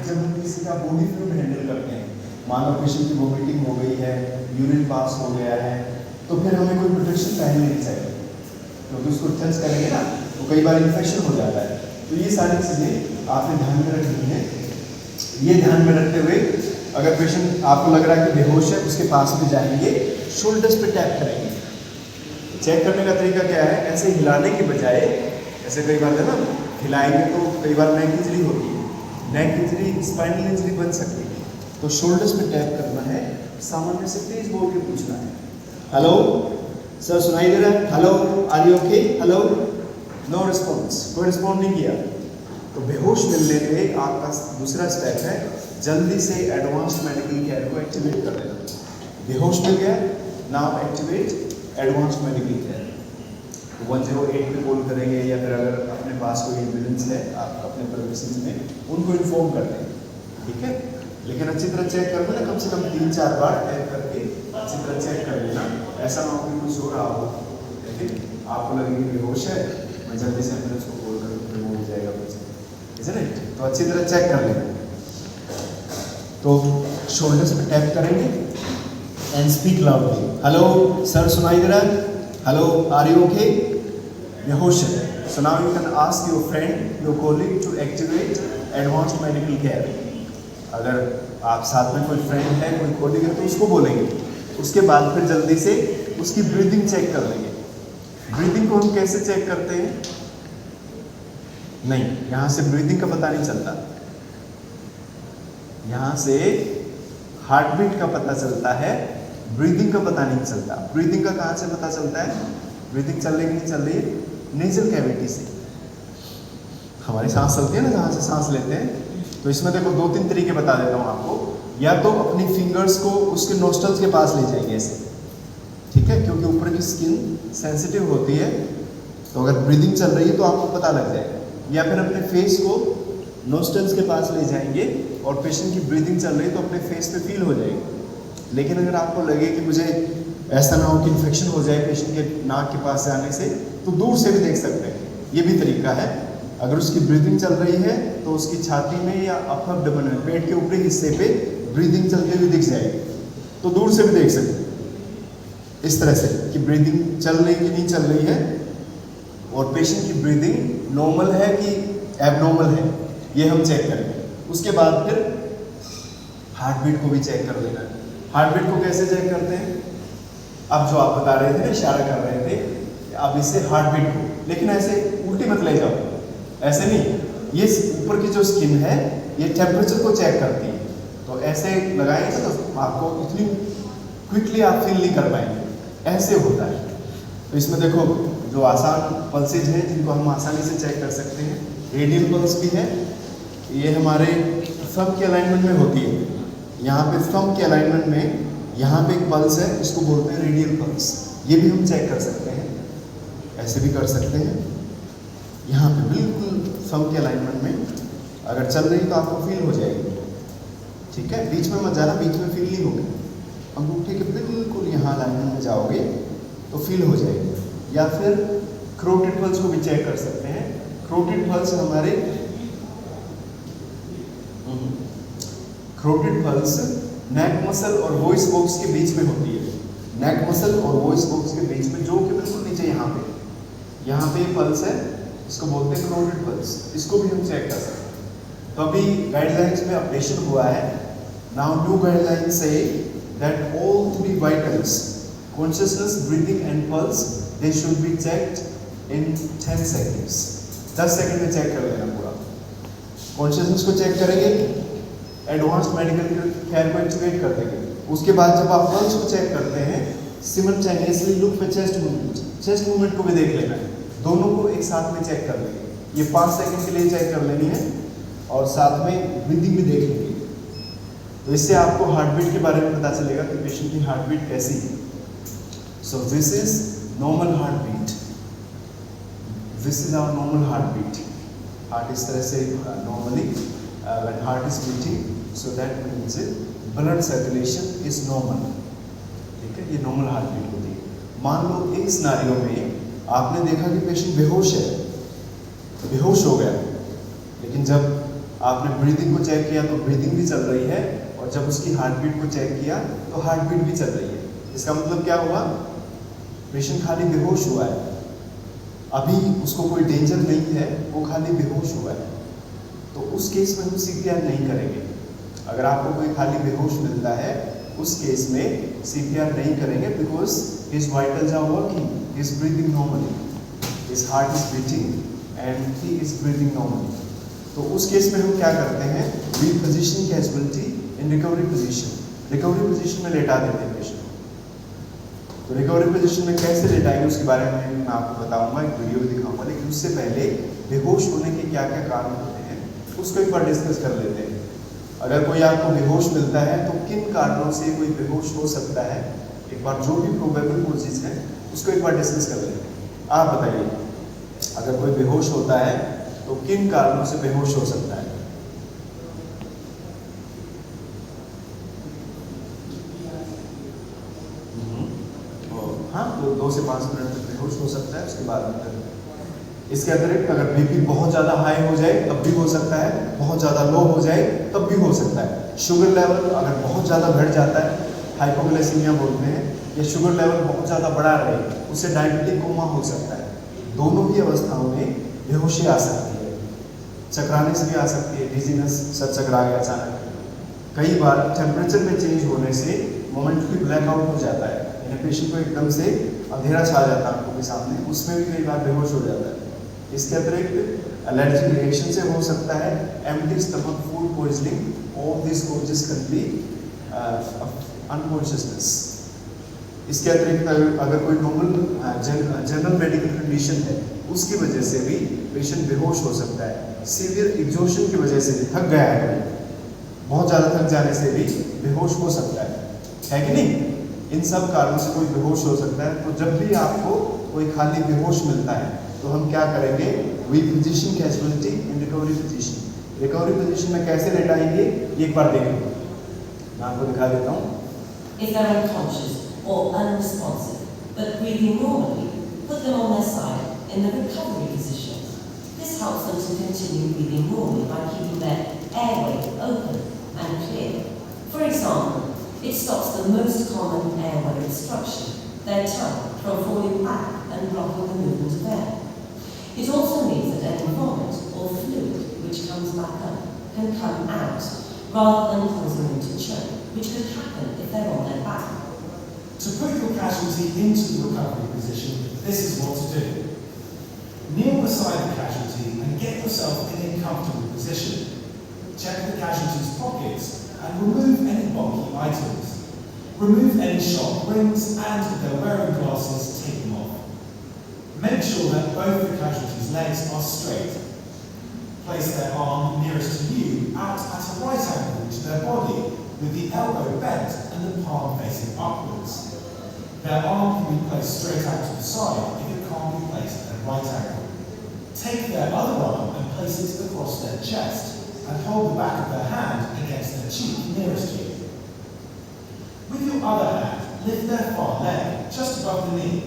जब हम किसी का बॉडी फ्लूइड हैंडल करते हैं, मान लो पेशेंट की वोमिटिंग हो गई है, यूरिन पास हो गया है, तो फिर हमें कोई प्रोटेक्शन पहन लेनी चाहिए, क्योंकि उसको टच करेंगे ना तो कई बार इन्फेक्शन हो जाता है। तो ये सारी चीज़ें आपने ध्यान में रखनी है। ये ध्यान में रखते हुए अगर पेशेंट आपको लग रहा है कि बेहोश है, उसके पास में जाएंगे, शोल्डर्स पे टैप करेंगे। चेक करने का तरीका क्या है, ऐसे हिलाने के बजाय, ऐसे कई बार है ना हिलाएंगे तो कई बार नेक इंजरी होती है, नेक इंजरी स्पाइनल इंजरी बन सकती है। तो शोल्डर्स पे टैप करना है, सामान्य से तेज बोल के पूछना है, हेलो सर सुनाई दे रहा है, hello are you okay, hello, no response, कोई रिस्पॉन्ड नहीं किया। तो बेहोश मिलने पे आपका दूसरा स्टेप है जल्दी से एडवांस्ड मेडिकल केयर को एक्टिवेट कर देना। बेहोश मिल गया, now activate advanced medical care. 108 पे कॉल करेंगे, या फिर अगर अपने पास कोई एम्बुलेंस है आप अपने प्रेमिसेस में, उनको इन्फॉर्म कर दें, ठीक है। लेकिन अच्छी तरह चेक कर लेना, कम से कम 3-4 बार टैप करके अच्छी तरह चेक कर लेना। ऐसा ना हो कि कुछ हो रहा हो, लेकिन आपको लगे कि बेहोश है, मैं जल्दी से एम्बुलेंस को कॉल करके वो हो जाएगा कुछ, इज इट। तो अच्छी तरह चेक कर लेना। तो शोल्डर्स पे टैप करेंगे and speak loudly, hello sir सुनाई दे रहा है, हेलो आर यू ओके, बेहोश है। So now you can ask your friend, your colleague to activate advanced medical care. अगर आप साथ में कोई फ्रेंड है, कोई कॉलीग है, तो उसको बोलेंगे। उसके बाद फिर जल्दी से उसकी ब्रीदिंग चेक कर लेंगे। ब्रीदिंग को हम कैसे चेक करते हैं, नहीं यहाँ से ब्रीदिंग का पता नहीं चलता, यहाँ से हार्ट बीट का पता चलता है, ब्रीदिंग का पता नहीं चलता। ब्रीदिंग का कहाँ से पता चलता है, ब्रीदिंग चल रही कि नहीं चल रही है, नेजल कैविटी से। हमारी सांस चलती है ना, जहाँ से सांस लेते हैं। तो इसमें देखो 2-3 तरीके बता देता हूँ आपको। या तो अपनी फिंगर्स को उसके नोस्ट्रल्स के पास ले जाएंगे ऐसे, ठीक है, क्योंकि ऊपर की स्किन सेंसिटिव होती है, तो अगर ब्रीदिंग चल रही है तो आपको पता लग जाएगा। या फिर अपने फेस को नोस्ट्रल्स के पास ले जाएंगे और पेशेंट की ब्रीदिंग चल रही है तो अपने फेस पे फील हो जाएगी। लेकिन अगर आपको लगे कि मुझे ऐसा ना हो कि इन्फेक्शन हो जाए पेशेंट के नाक के पास जाने से, तो दूर से भी देख सकते हैं, ये भी तरीका है। अगर उसकी ब्रीदिंग चल रही है तो उसकी छाती में या अपर एब्डोमेन में, पेट के ऊपरी हिस्से पे ब्रीदिंग चलती हुई दिख जाएगी, तो दूर से भी देख सकते हैं इस तरह से कि ब्रीदिंग चल रही कि नहीं चल रही है, और पेशेंट की ब्रीदिंग नॉर्मल है कि एबनॉर्मल है, ये हम चेक करेंगे। उसके बाद फिर हार्ट बीट को भी चेक कर लेना है। हार्ट बीट को कैसे चेक करते हैं, अब जो आप बता रहे थे ना, इशारा कर रहे थे, अब इससे हार्ट बीट को, लेकिन ऐसे उल्टी मत ले जाओ, ऐसे नहीं, ये ऊपर की जो स्किन है ये टेम्परेचर को चेक करती है, तो ऐसे लगाएंगे तो आपको इतनी क्विकली आप फील नहीं कर पाएंगे, ऐसे होता है। तो इसमें देखो जो आसान पल्सेज हैं जिनको हम आसानी से चेक कर सकते हैं, रेडियल पल्स भी है, ये हमारे थंब के अलाइनमेंट में होती है, यहाँ पे थंब के अलाइनमेंट में यहाँ पे एक पल्स है, इसको बोलते हैं रेडियल पल्स, ये भी हम चेक कर सकते हैं, ऐसे भी कर सकते हैं। यहाँ पे बिल्कुल थंब के अलाइनमेंट में अगर चल रही तो आपको फील हो जाएगी, ठीक है, बीच में मत जाना, बीच में फील नहीं होगी, अंगूठे के बिल्कुल यहाँ अलाइनमेंट में जाओगे तो फील हो जाएगी। या फिर क्रोटेड पल्स को भी चेक कर सकते हैं। क्रोटेड पल्स हमारे क्रोटेड पल्स नेक मसल और वॉइस बॉक्स के बीच में होती है, नेक मसल और वॉइस बॉक्स के बीच में, जो कि बिल्कुल नीचे यहाँ पे पल्स है, इसको बोलते हैं क्रोटेड पल्स, इसको भी हम चेक कर सकते हैं। तो अभी गाइडलाइंस में अपडेशन हुआ है, now new guidelines say that all 3 vitals, consciousness, breathing and pulse, they should be checked in 10 seconds. 10 second में चेक कर लेना पूरा। कॉन्शियसनेस को चेक करेंगे, एडवांस्ड मेडिकल केयर को एक्टिवेट कर देंगे। उसके बाद जब आप पल्स को चेक करते हैं, सिमल्टेनियसली लुक पे चेस्ट मूवमेंट को भी देख लेना है, दोनों को एक साथ में चेक कर लेंगे। ये 5 सेकंड के लिए चेक कर लेनी है और साथ में ब्रीदिंग भी देख लेंगे। तो इससे आपको हार्ट बीट के बारे में पता चलेगा कि पेशेंट की हार्ट बीट कैसी है। So this is normal heart beat, this is our normal heart beat. Heart इस तरह से normally when heart is beating, so that means blood circulation is normal, ठीक है, ये नॉर्मल हार्ट बीट होती है। मान लो एक सिनेरियो में आपने देखा कि पेशेंट बेहोश है, बेहोश हो गया, लेकिन जब आपने ब्रीदिंग को चेक किया तो ब्रीदिंग भी चल रही है, और जब उसकी हार्ट बीट को चेक किया तो हार्ट बीट भी चल रही है। इसका मतलब क्या हुआ, पेशेंट खाली बेहोश हुआ है, अभी उसको कोई डेंजर नहीं है, वो खाली बेहोश हुआ है। तो उस केस में हम सीपीआर नहीं करेंगे। अगर आपको कोई खाली बेहोश मिलता है उस केस में सीपीआर नहीं करेंगे, because his vitals are working, he is breathing normally, his heart is beating and he is breathing normally. तो उस केस में हम क्या करते हैं, we position casualty in recovery position, recovery position में लेटा देते हैं पेशेंट। तो रिकवरी पोजीशन में कैसे लेटाएंगे उसके बारे में मैं आपको बताऊंगा, एक वीडियो भी दिखाऊंगा, लेकिन उससे पहले बेहोश होने के क्या क्या कारण होते हैं उसको एक बार डिस्कस कर लेते हैं। अगर कोई आपको बेहोश मिलता है तो किन कारणों से कोई बेहोश हो सकता है, एक बार जो भी प्रोबेबल कोजेज है उसको एक बार डिस्कस कर लेते हैं। आप बताइए, अगर कोई बेहोश होता है तो किन कारणों से बेहोश हो सकता है? हाँ, तो 2 से 5 मिनट तक बेहोश हो सकता है, उसके बाद में इसके अतिरिक्त अगर बीपी बहुत ज़्यादा हाई हो जाए तब भी हो सकता है, बहुत ज़्यादा लो हो जाए तब भी हो सकता है। शुगर लेवल अगर बहुत ज़्यादा बढ़ जाता है, हाइपोग्लाइसीमिया बोलते हैं, या शुगर लेवल बहुत ज़्यादा बढ़ा रहे, उससे डायबिटिक कोमा हो सकता है। दोनों ही अवस्थाओं में बेहोशी आ सकती है, चकराने से भी आ सकती है, डिजीनेस, सर चकरा गया अचानक। कई बार टेम्परेचर में चेंज होने से मोमेंटली ब्लैकआउट हो जाता है, यानी पेशेंट को एकदम से अंधेरा छा जाता है आंखों के सामने, उसमें भी कई बार बेहोश हो जाता है। इसके अतिरिक्त एलर्जिक रिएक्शन से हो सकता है, empty stomach food poisoning, all this causes can be unconsciousness. इसके अतिरिक्त अगर कोई नॉर्मल जनरल मेडिकल कंडीशन है उसकी वजह से भी पेशेंट बेहोश हो सकता है। सीवियर एग्जॉशन की वजह से भी, थक गया है, बहुत ज़्यादा थक जाने से भी बेहोश हो सकता है कि नहीं? इन सब कारणों से कोई बेहोश हो सकता है। तो जब भी आपको कोई खाली बेहोश मिलता है तो हम क्या करेंगे, we position casualty in recovery position. Recovery position में कैसे लेटाएंगे एक बार देखेंगे, मैं आपको दिखा देता हूँ। If they're unconscious or unresponsive but breathing normally, put them on their side in the recovery position. This helps them to continue breathing normally by keeping their airway open and clear. For example, it stops the most common airway obstruction, their tongue, from falling back and blocking the movement of air. It also means that any vomit or fluid which comes back up can come out rather than causing them to choke, which could happen if they're on their back. To put your casualty into the recovery position, this is what to do. Kneel beside the casualty and get yourself in a comfortable position. Check the casualty's pockets and remove any bulky items. Remove any sharp rings, and if they're wearing glasses, take them off. Make sure that both the casualty's legs are straight. Place their arm nearest to you out at a right angle to their body, with the elbow bent and the palm facing upwards. Their arm can be placed straight out to the side if it can't be placed at a right angle. Take their other arm and place it across their chest, and hold the back of their hand against their cheek nearest to you. With your other hand, lift their far leg just above the knee.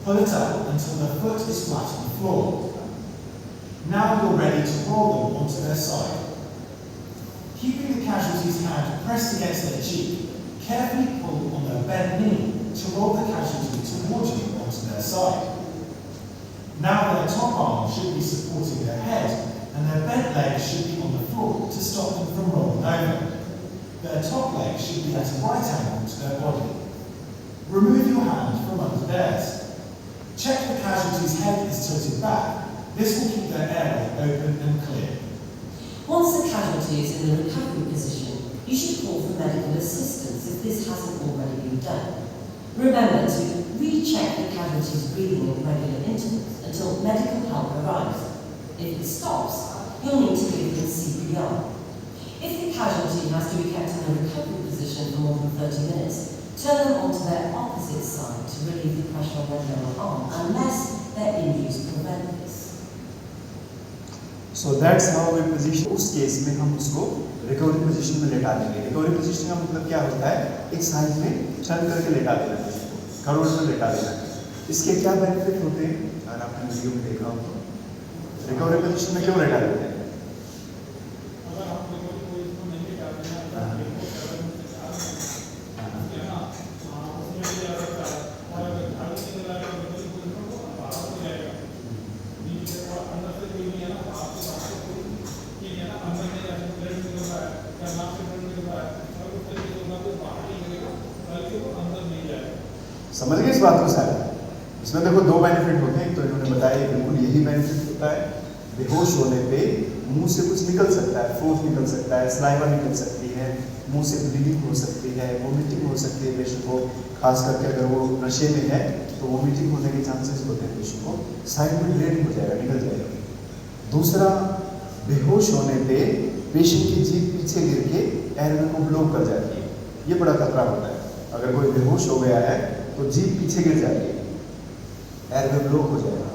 Pull it up until the foot is flat on the floor. Now you're ready to roll them onto their side. Keeping the casualty's hand pressed against their cheek, carefully pull on their bent knee to roll the casualty towards you onto their side. Now their top arm should be supporting their head, and their bent leg should be on the floor to stop them from rolling over. Their top leg should be at a right angle to their body. Remove your hand from under theirs. Check the casualty's head is tilted back. This will keep their airway open and clear. Once the casualty is in the recovery position, you should call for medical assistance if this hasn't already been done. Remember to recheck the casualty's breathing at regular intervals until medical help arrives. If it stops, you'll need to give them CPR. If the casualty has to be kept in a recovery position for more than 30 minutes, turn them onto their opposite side to relieve the pressure on their lower arm, unless their injuries prevent this. So that's how we position. उस case में हम उसको recovery position में लेटा देंगे। Recovery position का मतलब क्या होता है, एक साइड में टर्न करके लेटा देना, करोड़ में लेटा देना। इसके क्या बेनिफिट होते हैं, अगर आपने वीडियो में देखा हो तो। रिकवरी पोजीशन में क्यों लेटा देते हैं? समझ गए इस बात को सारे? इसमें देखो दो बेनिफिट होते हैं, एक तो इन्होंने बताया बिल्कुल यही बेनिफिट होता है, बेहोश होने पे मुंह से कुछ निकल सकता है, फोर्स निकल सकता है, स्लाइवा निकल सकती है, मुंह से ब्लीडिंग हो सकती है, वोमिटिंग हो सकती है पेशेंट को, खास करके अगर वो नशे में है तो वोमिटिंग होने के चांसेस होते हैं पेशेंट को, साइड में ब्लीड हो जाएगा, निकल जाएगा। दूसरा, बेहोश होने पे पेशेंट की जीभ पीछे गिर के एयरवे को ब्लॉक कर जाती है, ये बड़ा खतरा होता है। अगर कोई बेहोश हो गया है तो जीभ पीछे गिर जाती है, एयरवे ब्लॉक हो जाएगा।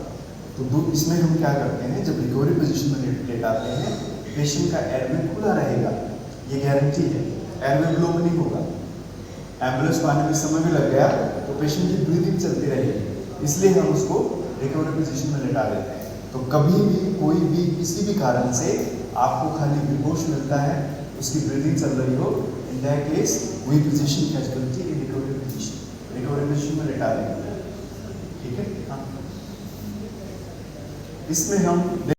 तो इसमें हम क्या करते हैं, जब रिकवरी पोजीशन में लेटाते हैं, पेशेंट का एयरवे खुला रहेगा, ये गारंटी है, एयरवे ब्लॉक नहीं होगा। एम्बुलेंस को आने में समय भी लग गया तो पेशेंट की ब्रीदिंग चलती रहेगी, इसलिए हम उसको रिकवरी पोजीशन में लेटा देते हैं। तो कभी भी कोई भी किसी भी कारण से आपको खाली बेहोश मिलता है, उसकी ब्रीदिंग चल रही हो, in that case we position casualty in recovery position में लेटा देंगे। ठीक है, हाँ। इसमें हम